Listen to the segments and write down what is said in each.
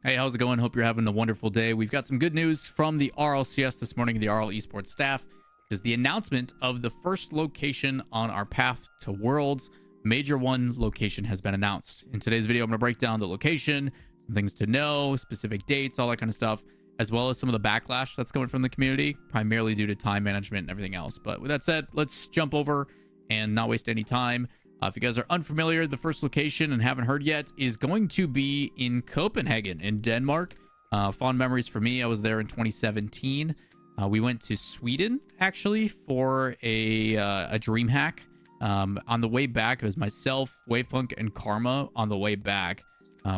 Hey, how's it going? Hope you're having a wonderful day. We've got some good news from the Rlcs this morning, the RL Esports staff, which is the announcement of the first location on our path to Worlds. Major one location has been announced. In today's video, I'm going to break down the location, some things to know, specific dates, all that kind of stuff, as well as some of the backlash that's coming from the community, primarily due to time management and everything else. But with that said, let's jump over and not waste any time. If you guys are unfamiliar, the first location and haven't heard yet is going to be in Copenhagen in Denmark. Fond memories for me. I was there in 2017. We went to Sweden actually for a dream hack. On the way back, it was myself, Wavepunk, and Karma on the way back.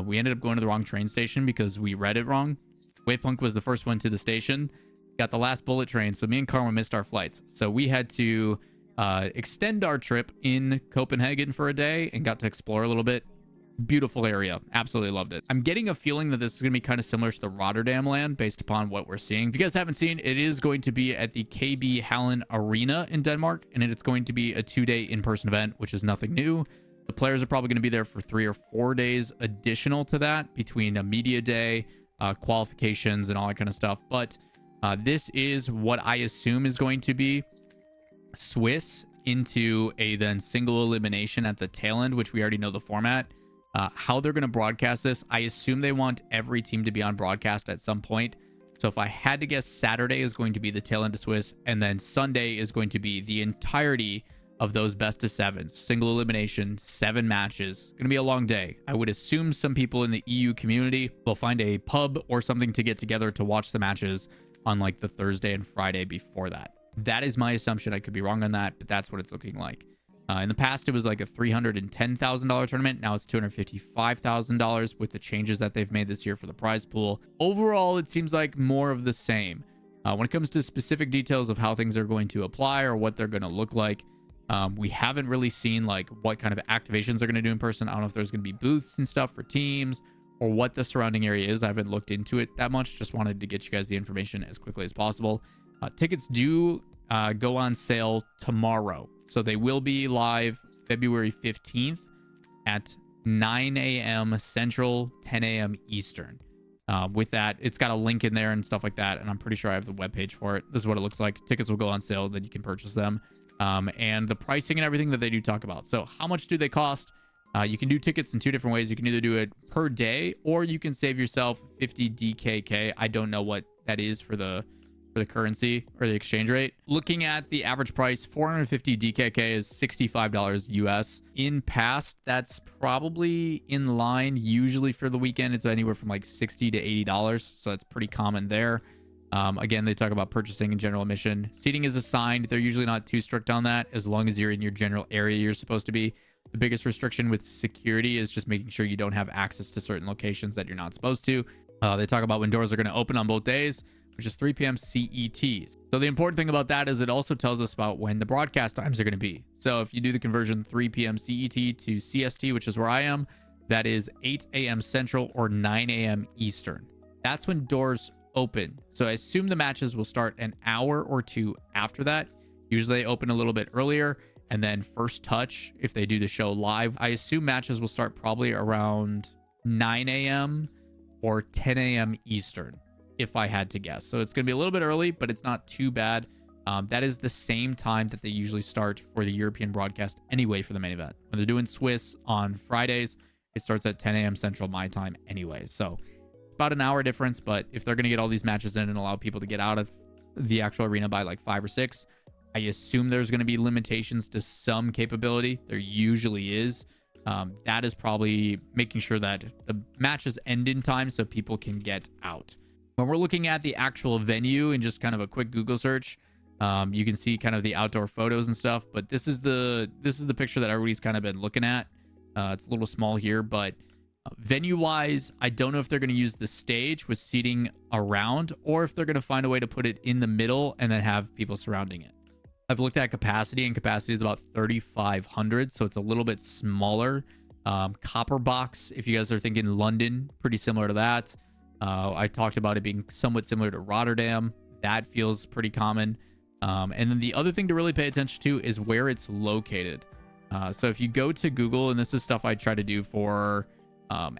We ended up going to the wrong train station because we read it wrong. Wavepunk was the first one to the station, got the last bullet train, so me and Karma missed our flights. So we had to extend our trip in Copenhagen for a day and got to explore a little bit. Beautiful area. Absolutely loved it. I'm getting a feeling that this is going to be kind of similar to the Rotterdam land based upon what we're seeing. If you guys haven't seen, it is going to be at the KB Hallen Arena in Denmark, and it's going to be a 2-day in-person event, which is nothing new. The players are probably going to be there for 3 or 4 days additional to that between a media day, qualifications, and all that kind of stuff. But this is what I assume is going to be Swiss into a then single elimination at the tail end, which we already know the format. How they're going to broadcast this, I assume they want every team to be on broadcast at some point. So if I had to guess, Saturday is going to be the tail end of Swiss, and then Sunday is going to be the entirety of those best of sevens, single elimination, 7 matches. Going to be a long day. I would assume some people in the EU community will find a pub or something to get together to watch the matches on like the Thursday and Friday before that. That is my assumption. I could be wrong on that, but that's what it's looking like. In the past, it was like a $310,000 tournament. Now it's $255,000 with the changes that they've made this year for the prize pool. Overall, it seems like more of the same. When it comes to specific details of how things are going to apply or what they're going to look like, we haven't really seen like what kind of activations they're going to do in person. I don't know if there's going to be booths and stuff for teams or what the surrounding area is. I haven't looked into it that much. Just wanted to get you guys the information as quickly as possible. Tickets do go on sale tomorrow. So they will be live February 15th at 9 a.m. Central, 10 a.m. Eastern. With that, it's got a link in there and stuff like that. And I'm pretty sure I have the webpage for it. This is what it looks like. Tickets will go on sale, then you can purchase them. And the pricing and everything that they do talk about. So how much do they cost? You can do tickets in 2 different ways. You can either do it per day or you can save yourself 50 DKK. I don't know what that is for the currency or the exchange rate. Looking at the average price, 450 DKK is $65 US. In past, that's probably in line. Usually for the weekend, it's anywhere from like $60 to $80. So that's pretty common there. Again, they talk about purchasing and general admission. Seating is assigned. They're usually not too strict on that as long as you're in your general area you're supposed to be. The biggest restriction with security is just making sure you don't have access to certain locations that you're not supposed to. They talk about when doors are going to open on both days, which is 3 p.m. CET. So the important thing about that is it also tells us about when the broadcast times are going to be. So if you do the conversion 3 p.m. CET to CST, which is where I am, that is 8 a.m. Central or 9 a.m. Eastern. That's when doors open. So I assume the matches will start an hour or 2 after that. Usually they open a little bit earlier, and then first touch, if they do the show live, I assume matches will start probably around 9 a.m. or 10 a.m. Eastern, if I had to guess. So it's going to be a little bit early, but it's not too bad. That is the same time that they usually start for the European broadcast anyway for the main event. When they're doing Swiss on Fridays, it starts at 10 a.m. Central my time anyway. So about an hour difference, but if they're going to get all these matches in and allow people to get out of the actual arena by like 5 or 6, I assume there's going to be limitations to some capability. There usually is. That is probably making sure that the matches end in time so people can get out. When we're looking at the actual venue and just kind of a quick Google search, you can see kind of the outdoor photos and stuff. But this is the picture that everybody's kind of been looking at. It's a little small here, but venue-wise, I don't know if they're going to use the stage with seating around or if they're going to find a way to put it in the middle and then have people surrounding it. I've looked at capacity, and capacity is about 3,500, so it's a little bit smaller. Copper box, if you guys are thinking London, pretty similar to that. I talked about it being somewhat similar to Rotterdam. That feels pretty common. And then the other thing to really pay attention to is where it's located. So if you go to Google, and this is stuff I try to do for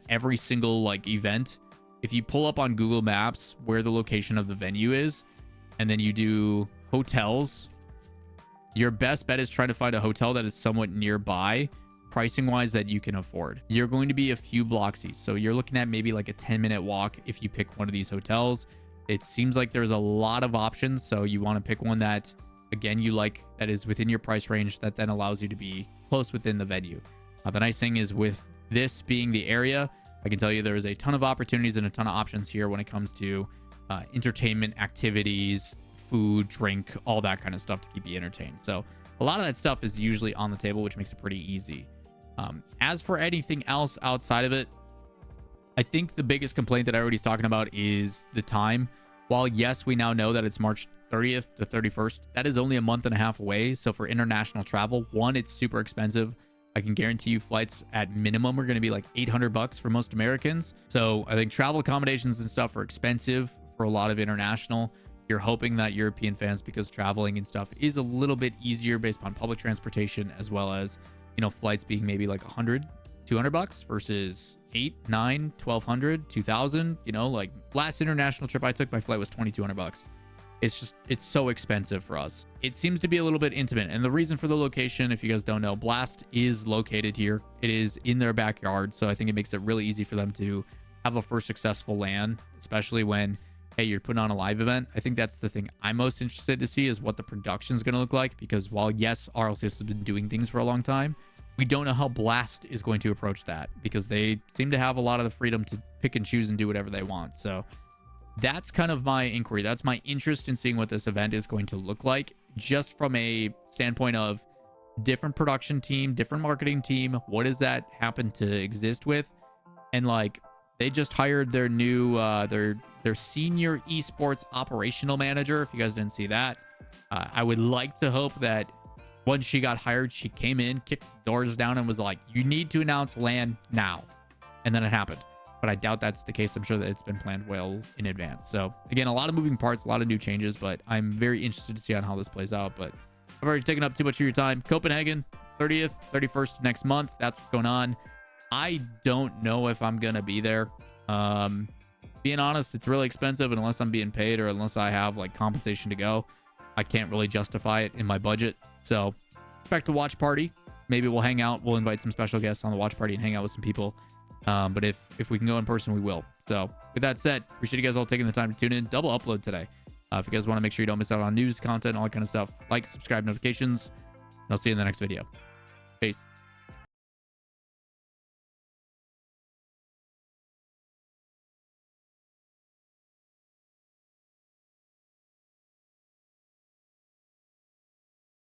every single like event, if you pull up on Google Maps where the location of the venue is, and then you do hotels, your best bet is trying to find a hotel that is somewhat nearby, pricing wise, that you can afford. You're going to be a few blocks east, so you're looking at maybe like a 10-minute walk if you pick one of these hotels. It seems like there's a lot of options, so you want to pick one that, again, you like, that is within your price range, that then allows you to be close within the venue. The nice thing is, with this being the area, I can tell you there is a ton of opportunities and a ton of options here when it comes to entertainment activities, food, drink, all that kind of stuff to keep you entertained. So a lot of that stuff is usually on the table, which makes it pretty easy. As for anything else outside of it, I think the biggest complaint that everybody's talking about is the time. While yes, we now know that it's March 30th to 31st, that is only a month and a half away. So for international travel, one, it's super expensive. I can guarantee you flights at minimum are going to be like $800 for most Americans. So I think travel accommodations and stuff are expensive for a lot of international. You're hoping that European fans, because traveling and stuff is a little bit easier based on public transportation, as well as, you know, flights being maybe like $100-$200 versus $800, $900, $1,200, $2,000. You know, like last international trip I took, my flight was $2,200. It's so expensive for us. It seems to be a little bit intimate. And the reason for the location, if you guys don't know, Blast is located here. It is in their backyard. So I think it makes it really easy for them to have a first successful LAN, especially when, hey, you're putting on a live event. I think that's the thing I'm most interested to see, is what the production is going to look like. Because while, yes, RLCS has been doing things for a long time, we don't know how Blast is going to approach that, because they seem to have a lot of the freedom to pick and choose and do whatever they want. So that's kind of my inquiry. That's my interest in seeing what this event is going to look like, just from a standpoint of different production team, different marketing team. What does that happen to exist with? And like, they just hired their new their senior esports operational manager. If you guys didn't see that, I would like to hope that once she got hired, she came in, kicked doors down, and was like, you need to announce LAN now. And then it happened. But I doubt that's the case. I'm sure that it's been planned well in advance. So again, a lot of moving parts, a lot of new changes, but I'm very interested to see on how this plays out. But I've already taken up too much of your time. Copenhagen, 30th, 31st next month. That's what's going on. I don't know if I'm going to be there. Being honest, it's really expensive, and unless I'm being paid or unless I have like compensation to go, I can't really justify it in my budget. So expect a watch party. Maybe we'll hang out. We'll invite some special guests on the watch party and hang out with some people. But if we can go in person, we will. So with that said, appreciate you guys all taking the time to tune in. Double upload today. If you guys want to make sure you don't miss out on news, content, all that kind of stuff, like, subscribe, notifications, and I'll see you in the next video. Peace.